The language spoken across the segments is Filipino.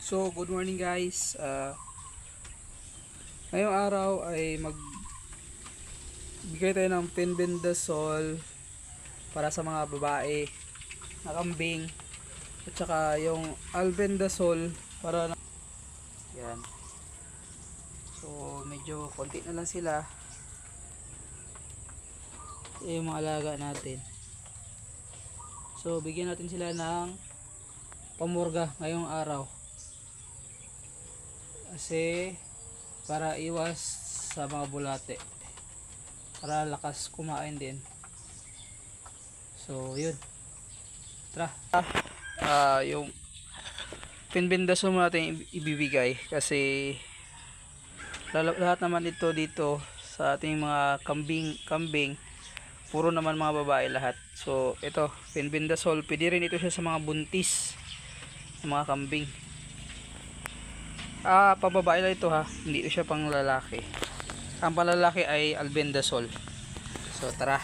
So, good morning guys. Ngayong araw ay magbigay tayo ng penbendazole para sa mga babae na kambing at saka yung albendazole para na yan. So, medyo konti na lang sila. Yung mga alaga natin. So, bigyan natin sila ng pamurga ngayong araw. Kasi para iwas sa mga bulate, para lakas kumain din. So yun, tara. Yung penbendazole mo natin ibibigay kasi lahat naman ito dito sa ating mga kambing puro naman mga babae lahat. So ito penbendazole, pwede rin ito siya sa mga buntis ng mga kambing. Pababae lang ito ha, hindi ito siya pang lalaki. Ang panlalaki ay albendazole. So tara.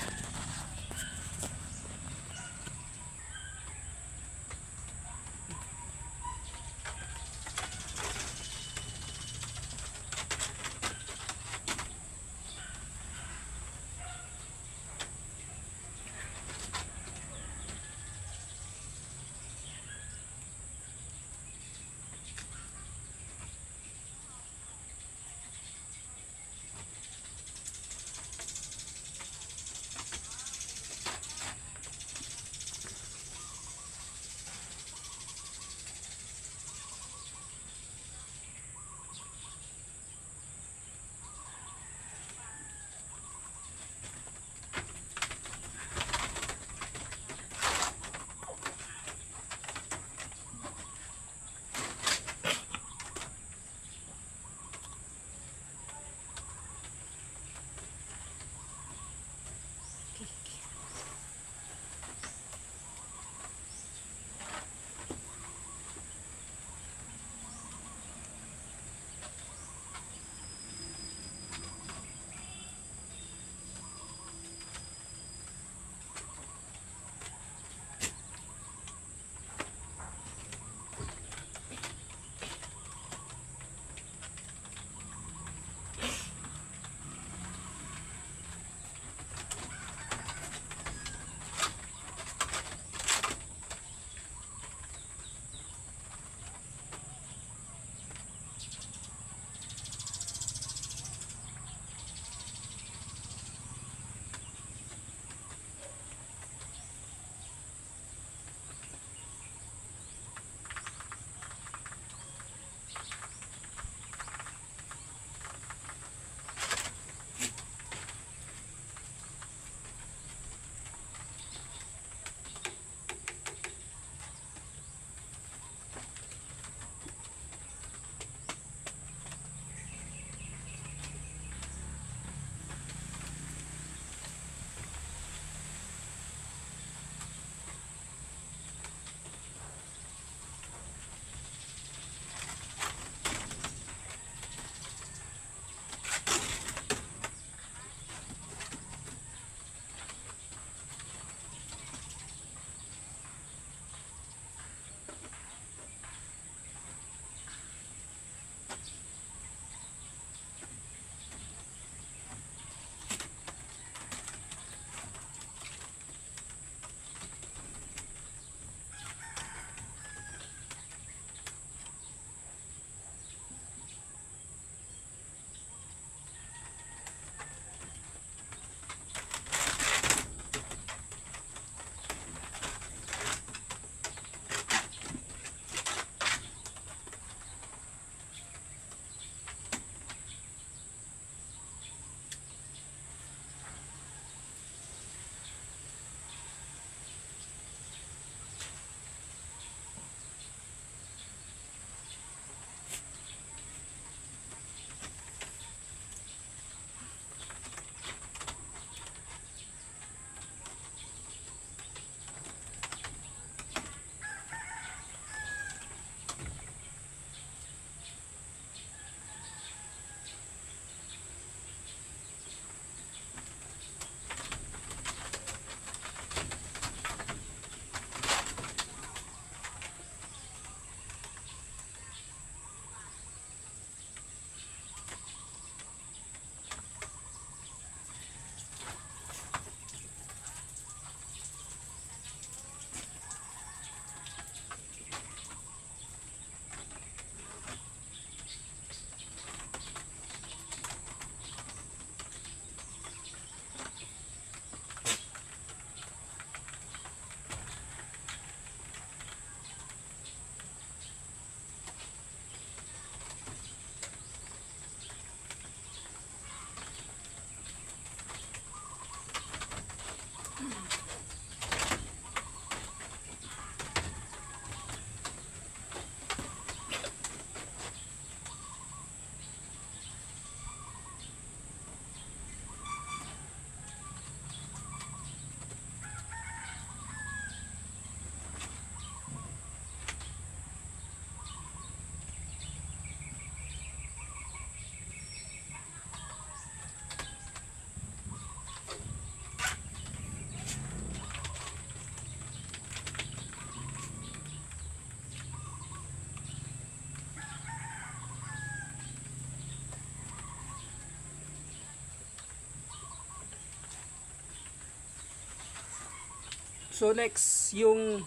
So next, yung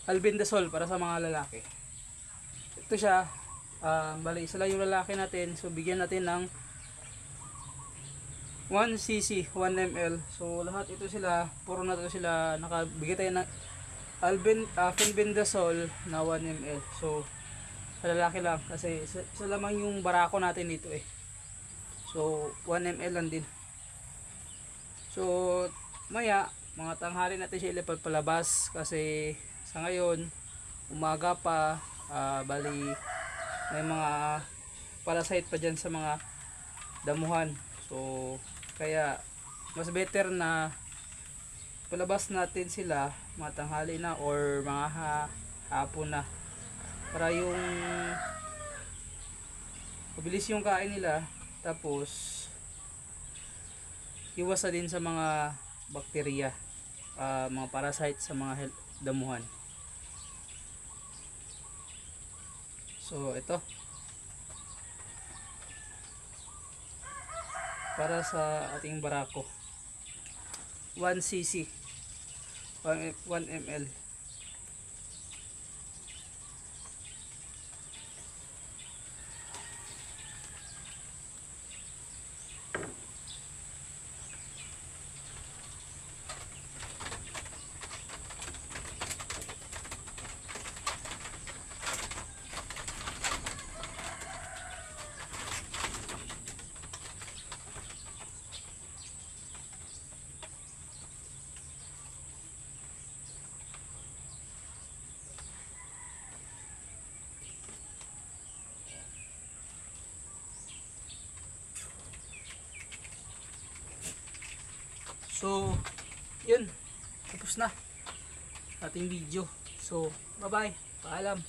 albendazole para sa mga lalaki. Ito siya, bali isa lang yung lalaki natin. So bigyan natin ng 1cc, 1 ml. So lahat ito sila, puro na ito sila, nakabigay tayo ng albendazole na 1 ml. So sa lalaki lang kasi isa lamang yung barako natin dito eh. So 1 ml lang din. So maya mga tanghali natin siya ipapalabas kasi sa ngayon umaga pa, bali may mga parasite pa dyan sa mga damuhan. So kaya mas better na palabas natin sila mga tanghali na or mga hapon na para yung mabilis yung kain nila, tapos iwas na din sa mga bakterya, mga parasite sa mga damuhan. So ito para sa ating barako, 1cc, 1 ml. So, yun. Tapos na ating video. So, bye-bye. Paalam.